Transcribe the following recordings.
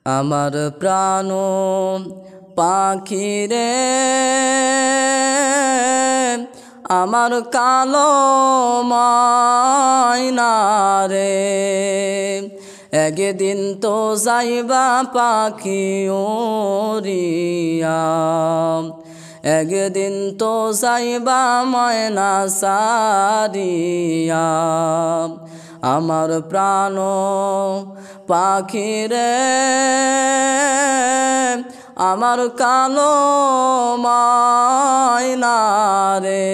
আমার প্রাণ পাখি রে আমার কালো ময়না রে একদিন তো যাইবা পাখি উড়িয়া একদিন তো যাইবা ময়না সারিয়া আমার প্রাণ পাখি রে আমার কালো ময়না রে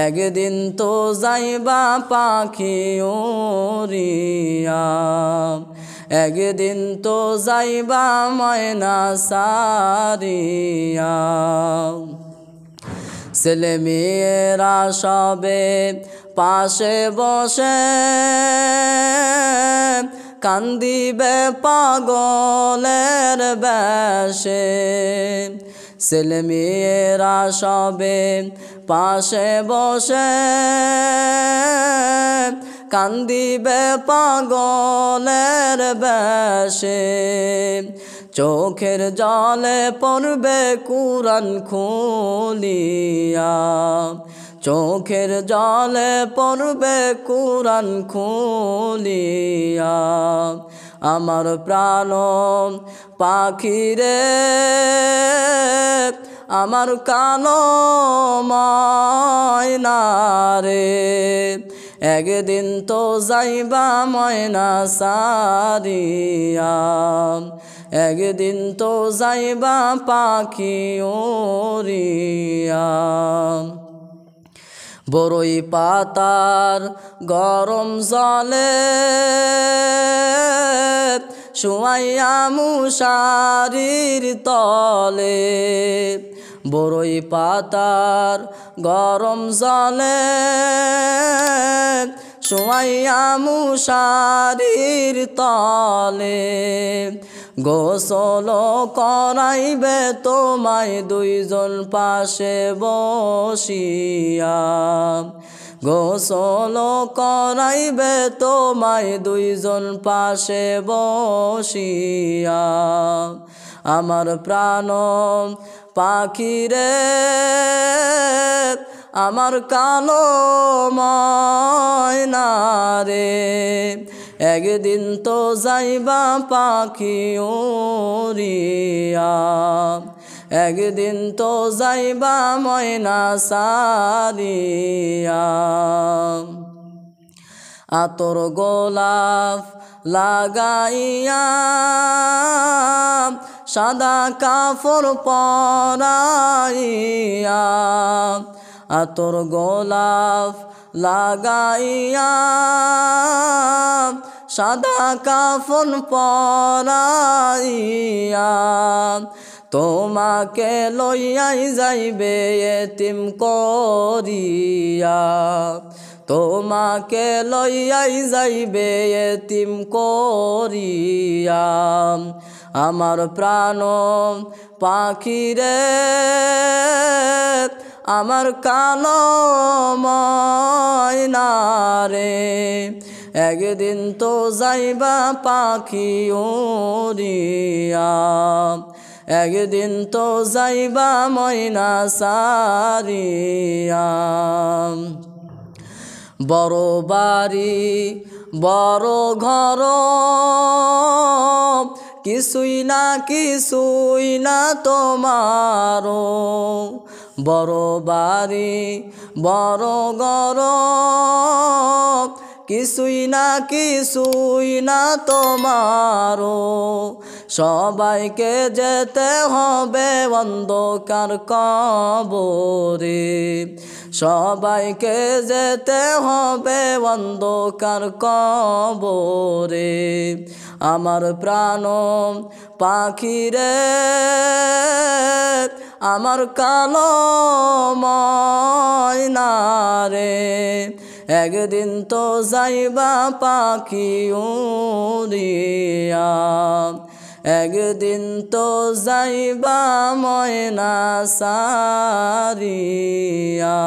একদিন তো যাইবা পাখি উড়িয়া একদিন তো যাইবা ময়না সারিয়া ছেলে মেয়েরা সবে পাশে বসে কান্দিবে পাগলের বেশে ছেলে মেয়েরা সবে পাশে বসে কান্দিবে পাগলের বেশে চোখের জলে পড়বে কুরআন খুলিয়া চোখের জলে পড়বে কুরআন খুলিয়া আমার প্রাণ পাখি রে আমার কালো ময়না রে একদিন তো যাইবা ময়না সারিয়া একদিন তো যাইবা পাখি উড়িয়া বড়ই পাতার গরম জলে শুয়াইয়া মুশারির তলে বড়ই পাতার গরম জলে শুয়াইয়া মুশারির তলে গোসল করাইবে তোমায় দুইজন পাশে বসিয়া গোসল করাইবে তোমায় দুইজন পাশে বসিয়া আমার প্রাণ পাখি রে আমার কালো ময়না রে একদিন তো যাইবা পাখি উড়িয়া একদিন তো যাইবা ময়না সারিয়া আতর গোলাপ লাগাইয়া সাদা কাপড় পরাইয়া আতর গোলাপ লাগাইয়া সাদা কাফন পরাইয়া তোমাকে লইয়াই যাইবে এতিম করিয়া তোমাকে লইয়াই যাইবে এতিম করিয়া আমার প্রাণ পাখি রে আমার কালো ময়না রে একদিন তো যাইবা পাখি উড়িয়া একদিন তো যাইবা ময়না সারিয়া বড় বাড়ি বড় ঘর কিছুই না তোমারো বড় বাড়ি বড় ঘর কিছুই না তোমারো সবাইকে যেতে হবে অন্ধকার কবরে সবাইকে যেতে হবে অন্ধকার কবরে আমার প্রাণ পাখি রে আমার কালো ময়না রে একদিন তো যাইবা পাখি উড়িয়া একদিন তো যাইবা ময়না সারিয়া।